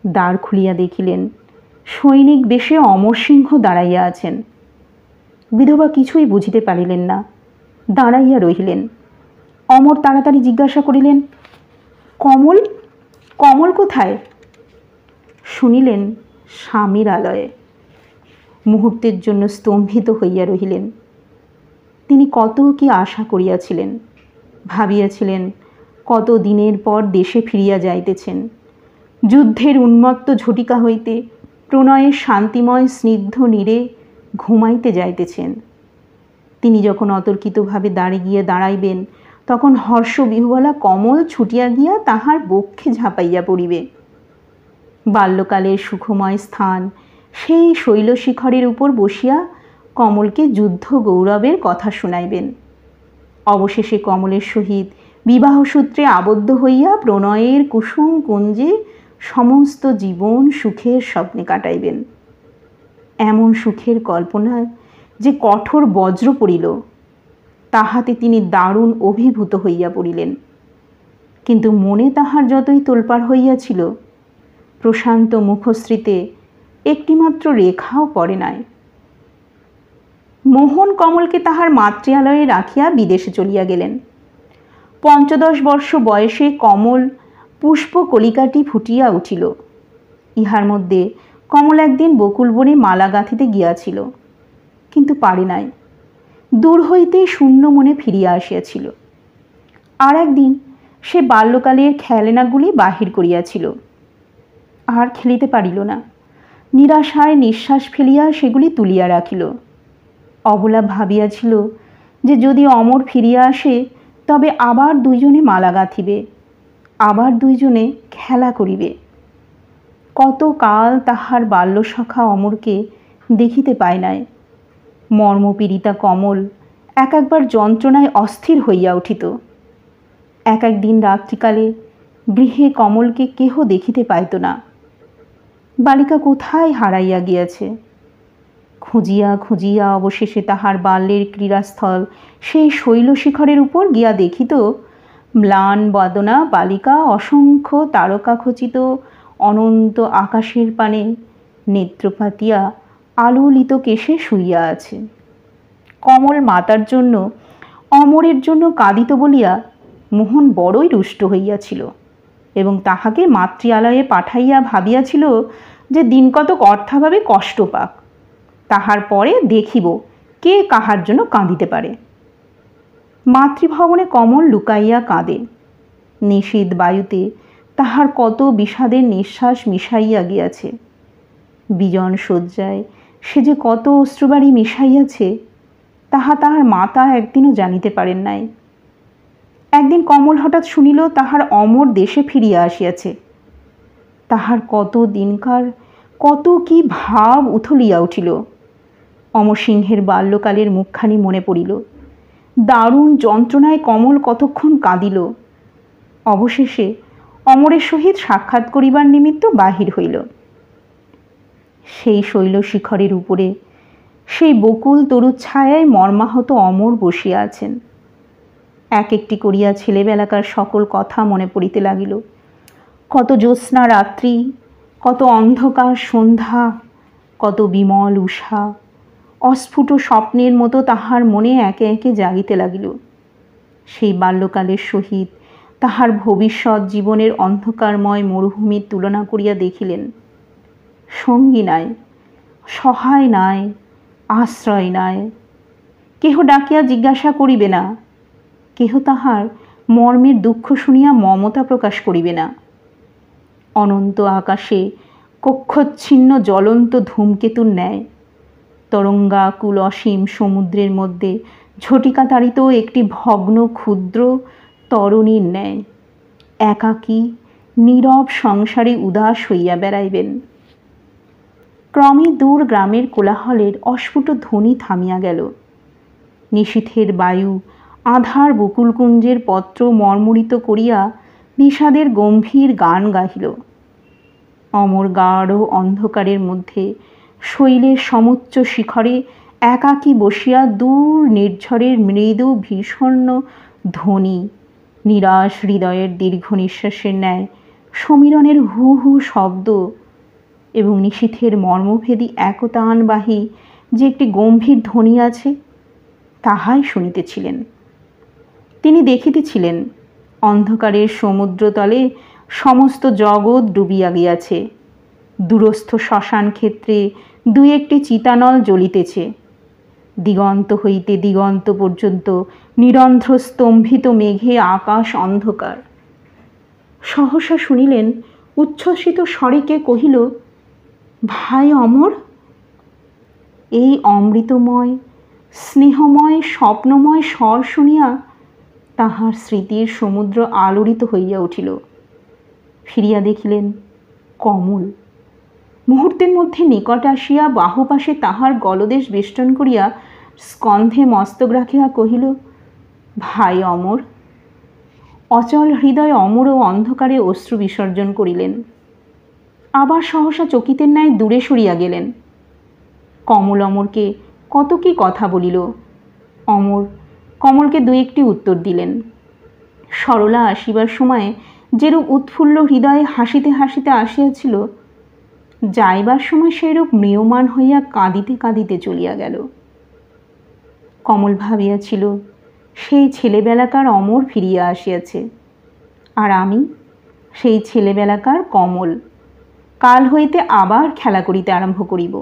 দ্বার খুলিয়া দেখিলেন সৈনিক বেশে অমরসিংহ দাঁড়াইয়া আছেন। বিধবা কিছুই বুঝিতে পারিলেন না, দাঁড়াইয়া রহিলেন। অমর তাড়াতাড়ি জিজ্ঞাসা করিলেন, কমল, কমল কোথায়? শুনিলেন স্বামীর আলয়ে। মুহূর্তের জন্য স্তম্ভিত হইয়া রহিলেন। তিনি কত কি আশা করিয়াছিলেন, ভাবিয়াছিলেন কত দিনের পর দেশে ফিরিয়া যাইতেছেন। যুদ্ধের উন্মত্ত ঝটিকা হইতে প্রণয়ের শান্তিময় স্নিগ্ধ নীড়ে ঘুমাইতে যাইতেছেন। তিনি যখন অতর্কিতভাবে গিয়ে দাঁড়াইবেন, তখন হর্ষবিহ্বলা কমল ছুটিয়া গিয়া তাহার বক্ষে ঝাঁপাইয়া পড়িবে। বাল্যকালের সুখময় স্থান সেই শৈলশিখরের উপর বসিয়া কমলকে যুদ্ধ গৌরবের কথা শুনাইবেন। অবশেষে কমলের সহিত বিবাহসূত্রে আবদ্ধ হইয়া প্রণয়ের কুসুম কুঞ্জে সমস্ত জীবন সুখের স্বপ্নে কাটাইবেন। এমন সুখের কল্পনায় যে কঠোর বজ্র পড়িল, তাহাতে তিনি দারুণ অভিভূত হইয়া পড়িলেন। কিন্তু মনে তাহার যতই তোলপাড় হইয়াছিল, প্রশান্ত মুখশ্রীতে একটিমাত্র রেখাও পড়ে নাই। মোহন কমলকে তাহার মাতৃয়ালয়ে রাখিয়া বিদেশে চলিয়া গেলেন। 15 বর্ষ বয়সে কমল পুষ্প কলিকাটি ফুটিয়া উঠিল। ইহার মধ্যে কমল একদিন বকুলবনে মালা গাঁথিতে গিয়াছিল, কিন্তু পারে নাই। দূর হইতে শূন্য মনে ফিরিয়া আসিয়াছিল। আর একদিন সে বাল্যকালের খেলনাগুলি বাহির করিয়াছিল, আর খেলিতে পারিল না। নিরাশায় নিঃশ্বাস ফেলিয়া সেগুলি তুলিয়া রাখিল। অবলা ভাবিয়াছিল যে যদি অমর ফিরিয়া আসে, তবে আবার দুইজনে মালা গাঁথিবে, আবার দুইজনে খেলা করিবে। কতকাল তাহার বাল্যসখা অমরকে দেখিতে পায় নাই। মর্মপীড়িতা কমল এক একবার যন্ত্রণায় অস্থির হইয়া উঠিত। এক একদিন রাত্রিকালে গৃহে কমলকে কেহ দেখিতে পাইত না। বালিকা কোথায় হারাইয়া গিয়াছে। খুঁজিয়া খুঁজিয়া অবশেষে তাহার বাল্যের ক্রীড়াস্থল সেই শৈলশিখরের উপর গিয়া দেখিত ম্লান বদনা বালিকা অসংখ্য তারকাখচিত অনন্ত আকাশের পানে নেত্রপাতিয়া আলোলিত কেশে শুইয়া আছে। কমল মাতার জন্য, অমরের জন্য কাঁদিত বলিয়া মোহন বড়ই রুষ্ট হইয়াছিল এবং তাহাকে মাতৃয়ালয়ে পাঠাইয়া ভাবিয়াছিল যে দিনকতক অর্থাভাবে কষ্ট পাক, তাহার পরে দেখিব কে কাহার জন্য কাঁদিতে পারে। মাতৃভবনে কমল লুকাইয়া কাঁদে। নিশীথ বায়ুতে তাহার কত বিষাদের নিঃশ্বাস মিশাইয়া গিয়াছে। বিজন শয্যায় সে যে কত অশ্রুবাড়ি মিশাইয়াছে তাহা তাহার মাতা একদিনও জানিতে পারেন নাই। একদিন কমল হঠাৎ শুনিল তাহার অমর দেশে ফিরিয়া আসিয়াছে। তাহার কত দিনকার কত কি ভাব উথলিয়া উঠিল। অমরসিংহের বাল্যকালের মুখখানি মনে পড়িল। দারুণ যন্ত্রণায় কমল কতক্ষণ কাঁদিল। অবশেষে অমরের সহিত সাক্ষাৎ করিবার নিমিত্ত বাহির হইল। সেই শৈলশিখরের উপরে সেই বকুল তরুর ছায়ায় মর্মাহত অমর বসিয়া আছেন। এক একটি করিয়া ছেলেবেলাকার সকল কথা মনে পড়িতে লাগিল। কত জ্যোৎস্না রাত্রি, কত অন্ধকার সন্ধ্যা, কত বিমল উষা অস্ফুট স্বপ্নের মতো তাহার মনে একে একে জাগিতে লাগিল। সেই বাল্যকালের সহিত তাহার ভবিষ্যৎ জীবনের অন্ধকারময় মরুভূমির তুলনা করিয়া দেখিলেন। সঙ্গী নাই, সহায় নাই, আশ্রয় নাই। কেহ ডাকিয়া জিজ্ঞাসা করিবে না, কেহ তাহার মর্মের দুঃখ শুনিয়া মমতা প্রকাশ করিবে না। অনন্ত আকাশে কক্ষচ্ছিন্ন জ্বলন্ত ধূমকেতুর ন্যায় তরঙ্গাকুল অসীম সমুদ্রের মধ্যে ঝটিকা তাড়িত একটি ভগ্ন ক্ষুদ্র তরণীর ন্যায় একাকী নীরব সংসারে উদাস হইয়া বেড়াইবেন। ক্রমে দূর গ্রামের কোলাহলের অস্ফুট ধ্বনি থামিয়া গেল। নিশীথের বায়ু আধার বকুলকুঞ্জের পত্র মর্মরিত করিয়া বিষাদের গম্ভীর গান গাহিল। অমর গাঢ় অন্ধকারের মধ্যে শৈলের সমুচ্চ শিখরে একাকী বসিয়া দূর নির্ঝরের মৃদু ভীষণ ধ্বনি নিরাশ হৃদয়ের দীর্ঘ নিঃশ্বাসের ন্যায় সমীরণের হু হু শব্দ এবং নিশীথের মর্মভেদী একতানবাহী যে একটি গম্ভীর ধ্বনি আছে তাহাই শুনিতেছিলেন। তিনি দেখিতেছিলেন অন্ধকারের সমুদ্রতলে সমস্ত জগৎ ডুবিয়া গিয়াছে। দূরস্থ শ্মশান ক্ষেত্রে দুই একটি চিতানল জ্বলিতেছে। দিগন্ত হইতে দিগন্ত পর্যন্ত নিরন্ধ্র স্তম্ভিত মেঘে আকাশ অন্ধকার। সহসা শুনিলেন উচ্ছ্বসিত স্বরে কে কহিল, ভাই অমর। এই অমৃতময় স্নেহময় স্বপ্নময় স্বর শুনিয়া তাহার স্মৃতির সমুদ্র আলোড়িত হইয়া উঠিল। ফিরিয়া দেখিলেন কমল। মুহূর্তের মধ্যে নিকট আসিয়া বাহুপাশে তাহার গলদেশ বেষ্টন করিয়া স্কন্ধে মস্তক রাখিয়া কহিল, ভাই অমর। অচল হৃদয় অমর ও অন্ধকারে অশ্রু বিসর্জন করিলেন। আবার সহসা চকিতের ন্যায় দূরে সরিয়া গেলেন। কমল অমরকে কত কি কথা বলিল। অমর কমলকে দুই একটি উত্তর দিলেন। সরলা আসিবার সময় যেরূপ উৎফুল্ল হৃদয়ে হাসিতে হাসিতে আসিয়াছিল, যাইবার সময় সেইরূপ ম্রিয়মাণ হইয়া কাঁদিতে কাঁদিতে চলিয়া গেল। কমল ভাবিয়াছিল সেই ছেলেবেলাকার অমর ফিরিয়া আসিয়াছে, আর আমি সেই ছেলেবেলাকার কমল কাল হইতে আবার খেলা করিতে আরম্ভ করিব।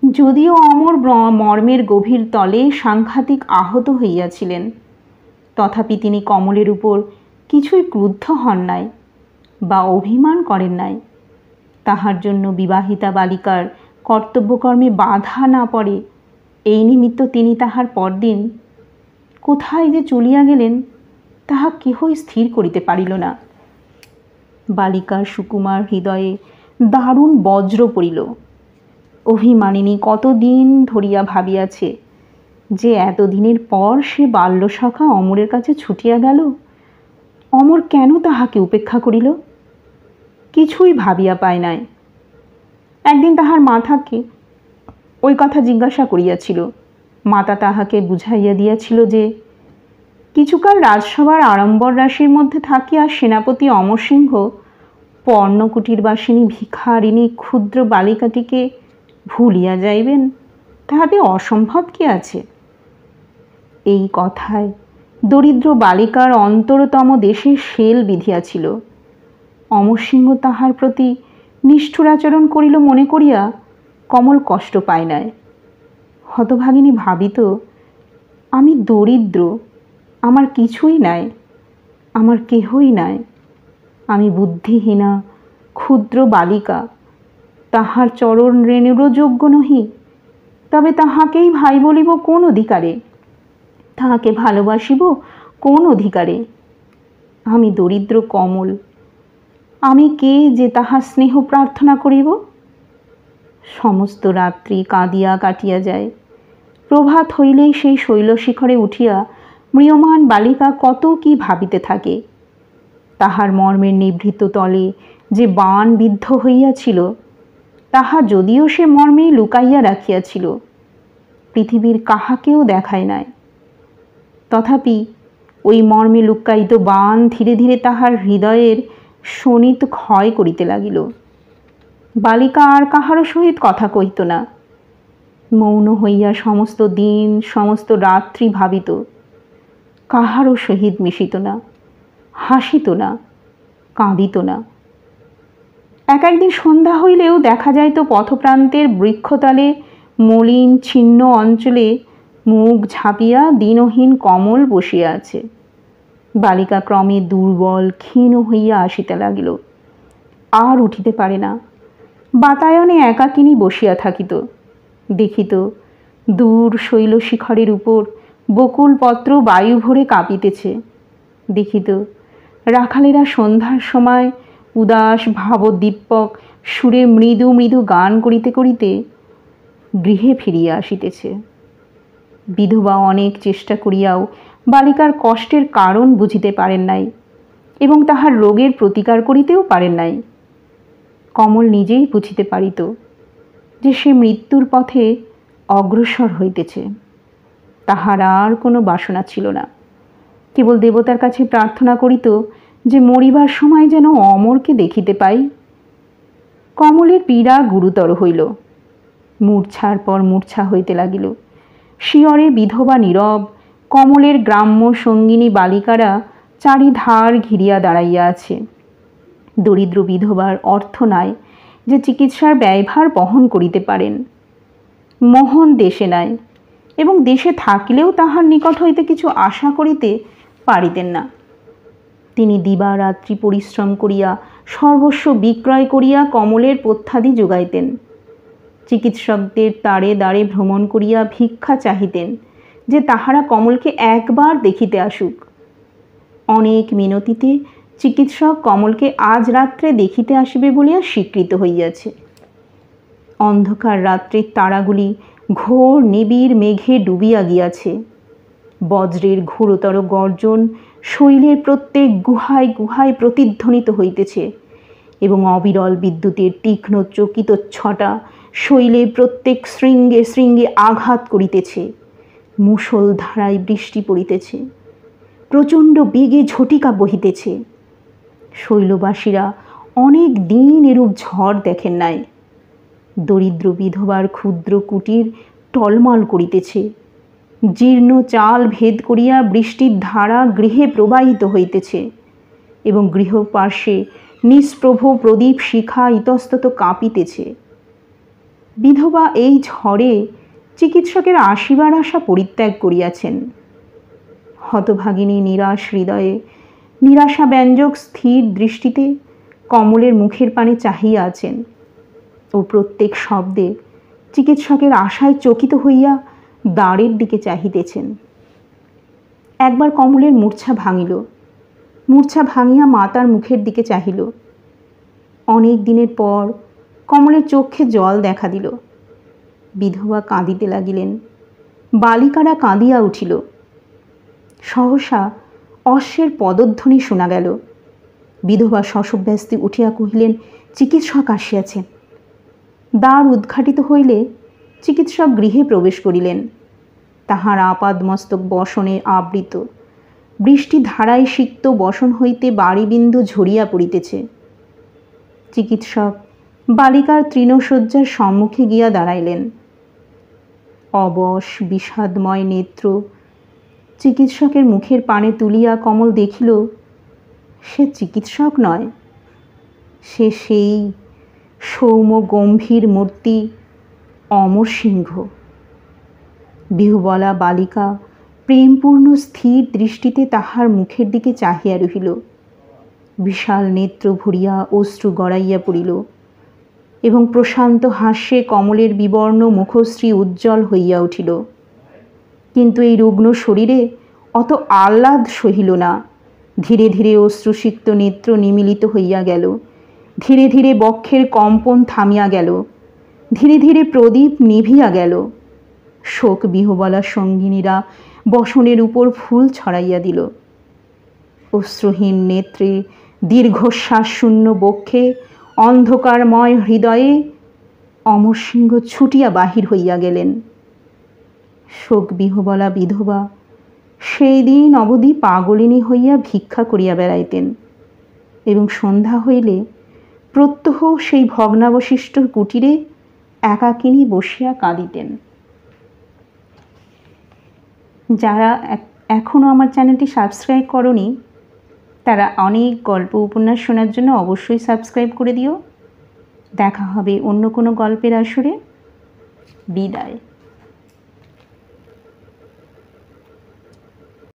যদিও অমর মর্মের গভীর তলে সাংঘাতিক আহত হইয়াছিলেন, তথাপি তিনি কমলের উপর কিছুই ক্রুদ্ধ হন নাই বা অভিমান করেন নাই। তাহার জন্য বিবাহিতা বালিকার কর্তব্যকর্মে বাধা না পড়ে এই নিমিত্ত তিনি তাহার পরদিন কোথায় যে চলিয়া গেলেন তাহা কেহই স্থির করিতে পারিল না। বালিকার সুকুমার হৃদয়ে দারুণ বজ্র পড়িল। অভিমানিনী কতদিন ধরিয়া ভাবিয়াছে যে এতদিনের পর সে বাল্যসখা অমরের কাছে ছুটিয়া গেল, অমর কেন তাহাকে উপেক্ষা করিল? কিছুই ভাবিয়া পায় নাই। একদিন তাহার মাতাকে ওই কথা জিজ্ঞাসা করিয়াছিল। মাতা তাহাকে বুঝাইয়া দিয়াছিল যে কিছুকাল রাজসভার আড়ম্বর রাশির মধ্যে থাকিয়া সেনাপতি অমরসিংহ পর্ণকুটিরবাসিনী ভিখারিণী ক্ষুদ্র বালিকাটিকে ভুলিয়া যাইবেন, তাহাতে অসম্ভব কি আছে? এই কথায় দরিদ্র বালিকার অন্তরতম দেশে শেল বিধিয়াছিল। অমরসিংহ তাহার প্রতি নিষ্ঠুর আচরণ করিল মনে করিয়া কমল কষ্ট পায় নাই। হতভাগিনী ভাবিত, আমি দরিদ্র, আমার কিছুই নাই, আমার কেহই নাই, আমি বুদ্ধিহীনা ক্ষুদ্র বালিকা, তাহার চরণ রেণুরও যোগ্য নহি, তবে তাহাকেই ভাই বলিব কোন অধিকারে? তাহাকে ভালোবাসিব কোন অধিকারে? আমি দরিদ্র কমল, আমি কে যে তাহার স্নেহ প্রার্থনা করিব? সমস্ত রাত্রি কাঁদিয়া কাটিয়া যায়। প্রভাত হইলেই সেই শৈলশিখরে উঠিয়া ম্রিয়মাণ বালিকা কত কি ভাবিতে থাকে। তাহার মর্মের নিভৃত তলে যে বাণ বিদ্ধ হইয়াছিল, তাহা যদিও সে মর্মেই লুকাইয়া রাখিয়াছিল, পৃথিবীর কাহাকেও দেখায় নাই, তথাপি ওই মর্মে লুকায়িত বাণ ধীরে ধীরে তাহার হৃদয়ের শোণিত ক্ষয় করিতে লাগিল। বালিকা আর কাহারও সহিত কথা কহিত না, মৌন হইয়া সমস্ত দিন সমস্ত রাত্রি ভাবিত, কাহারও সহিত মিশিত না, হাসিত না, কাঁদিত না। একদিন সন্ধ্যা হইলেও দেখা যাইত পথপ্রান্তের বৃক্ষতলে মলিন ছিন্ন অঞ্চলে মুখ ঝাঁপিয়া দীনহীন কমল বসিয়া আছে। বালিকা ক্রমে দুর্বল ক্ষীণ হইয়া আসিতে লাগিল, আর উঠিতে পারে না। বাতায়নে একাকিনী বসিয়া থাকিত, দেখিত দূর শৈলশিখরের উপর বকুলপত্র বায়ু ভরে কাঁপিতেছে। দেখিত রাখালেরা সন্ধ্যার সময় উদাস ভাবোদ্দীপক সুরে মৃদু মৃদু গান করিতে করিতে গৃহে ফিরিয়া আসিতেছে। বিধবা অনেক চেষ্টা করিয়াও বালিকার কষ্টের কারণ বুঝিতে পারেন নাই এবং তাহার রোগের প্রতিকার করিতেও পারেন নাই। কমল নিজেই বুঝিতে পারিত যে সে মৃত্যুর পথে অগ্রসর হইতেছে। তাহার আর কোনো বাসনা ছিল না, কেবল দেবতার কাছে প্রার্থনা করিত যে মরিবার সময় যেন অমরকে দেখিতে পাই। কমলের পীড়া গুরুতর হইল, মূর্ছার পর মূর্ছা হইতে লাগিল। শিয়রে বিধবা নীরব, কমলের গ্রাম্য সঙ্গিনী বালিকারা চারিধার ঘিরিয়া দাঁড়াইয়া আছে। দরিদ্র বিধবার অর্থ নাই যে চিকিৎসার ব্যয়ভার বহন করিতে পারেন। মোহন দেশে নাই এবং দেশে থাকিলেও তাহার নিকট হইতে কিছু আশা করিতে পারিতেন না। তিনি দিবারাত্রি পরিশ্রম করিয়া সর্বস্ব বিক্রয় করিয়া কমলের পথ্যাদি যোগাইতেন। চিকিৎসকদের দ্বারে দ্বারে ভ্রমণ করিয়া ভিক্ষা চাহিতেন যে তাহারা কমলকে একবার দেখিতে আসুক। অনেক মিনতিতে চিকিৎসক কমলকে আজ রাত্রে দেখিতে আসিবে বলিয়া স্বীকৃত হইয়াছে। অন্ধকার রাত্রের তারাগুলি ঘোর নিবিড় মেঘে ডুবিয়া গিয়াছে। বজ্রের ঘোরতর গর্জন শৈলের প্রত্যেক গুহায় গুহায় প্রতিধ্বনিত হইতেছে এবং অবিরল বিদ্যুতের তীক্ষ্ণ চকিত ছটা শৈলের প্রত্যেক শৃঙ্গে শৃঙ্গে আঘাত করিতেছে। মুষলধারায় বৃষ্টি পড়িতেছে, প্রচণ্ড বেগে ঝটিকা বহিতেছে। শৈলবাসীরা অনেক দিন এরূপ ঝড় দেখেন নাই। দরিদ্র বিধবার ক্ষুদ্র কুটির টলমল করিতেছে। জীর্ণ চাল ভেদ করিয়া বৃষ্টির ধারা গৃহে প্রবাহিত হইতেছে এবং গৃহপার্শ্বে নিষ্প্রভ প্রদীপ শিখা ইতস্তত কাঁপিতেছে। বিধবা এই ঝড়ে চিকিৎসকের আসিবার আশা পরিত্যাগ করিয়াছেন। হতভাগিনী নিরাশ হৃদয়ে নিরাশাব্যঞ্জক স্থির দৃষ্টিতে কমলের মুখের পানে চাহিয়া আছেন ও প্রত্যেক শব্দে চিকিৎসকের আশায় চকিত হইয়া দ্বারের দিকে চাহিতেছেন। একবার কমলের মূর্ছা ভাঙিল, মূর্ছা ভাঙিয়া মাতার মুখের দিকে চাহিল। অনেক দিনের পর কমলের চক্ষে জল দেখা দিল। বিধবা কাঁদিতে লাগিলেন। বালিকারা কাঁদিয়া উঠিল। সহসা অশ্বের পদধ্বনি শোনা গেল। বিধবা শশব্যস্তে উঠিয়া কহিলেন, চিকিৎসক আসিয়াছেন। দ্বার উদ্ঘাটিত হইলে চিকিৎসক গৃহে প্রবেশ করিলেন। তাহার আপাদমস্তক বসনে আবৃত। বৃষ্টি ধারায় সিক্ত বসন হইতে বাড়িবিন্দু ঝরিয়া পড়িতেছে। চিকিৎসক বালিকার তৃণশয্যার সম্মুখে গিয়া দাঁড়াইলেন। অবশ বিষাদময় নেত্র চিকিৎসকের মুখের পানে তুলিয়া কমল দেখিল, সে চিকিৎসক নয়, সে সেই সৌম্য গম্ভীর মূর্তি অমরসিংহ। বিহুবলা বালিকা প্রেমপূর্ণ স্থির দৃষ্টিতে তাহার মুখের দিকে চাহিয়া রহিল। বিশাল নেত্র ভরিয়া অশ্রু গড়াইয়া পড়িল এবং প্রশান্ত হাস্যে কমলের বিবর্ণ মুখশ্রী উজ্জ্বল হইয়া উঠিল। কিন্তু এই রুগ্ন শরীরে অত আহ্লাদ সহিল না। ধীরে ধীরে অশ্রুসিক্ত নেত্র নিমীলিত হইয়া গেল। ধীরে ধীরে বক্ষের কম্পন থামিয়া গেল। ধীরে ধীরে প্রদীপ নিভিয়া গেল। শোক বিহবলা সঙ্গিনীরা বসনের উপর ফুল ছড়াইয়া দিল। অশ্রুহীন নেত্রে, দীর্ঘশ্বাস শূন্য বক্ষে, অন্ধকারময় হৃদয়ে অমরসিংহ ছুটিয়া বাহির হইয়া গেলেন। শোক বিহবলা বিধবা সেই দিন অবধি পাগলিনী হইয়া ভিক্ষা করিয়া বেড়াইতেন এবং সন্ধ্যা হইলে প্রত্যহ সেই ভগ্নাবশিষ্ট কুটিরে একাকিনী বসিয়া কাঁদিতেন। যারা এখনও আমার চ্যানেলটি সাবস্ক্রাইব করনি তারা অনেক গল্প উপন্যাস শোনার জন্য অবশ্যই সাবস্ক্রাইব করে দিও। দেখা হবে অন্য কোনো গল্পের আসরে। বিদায়।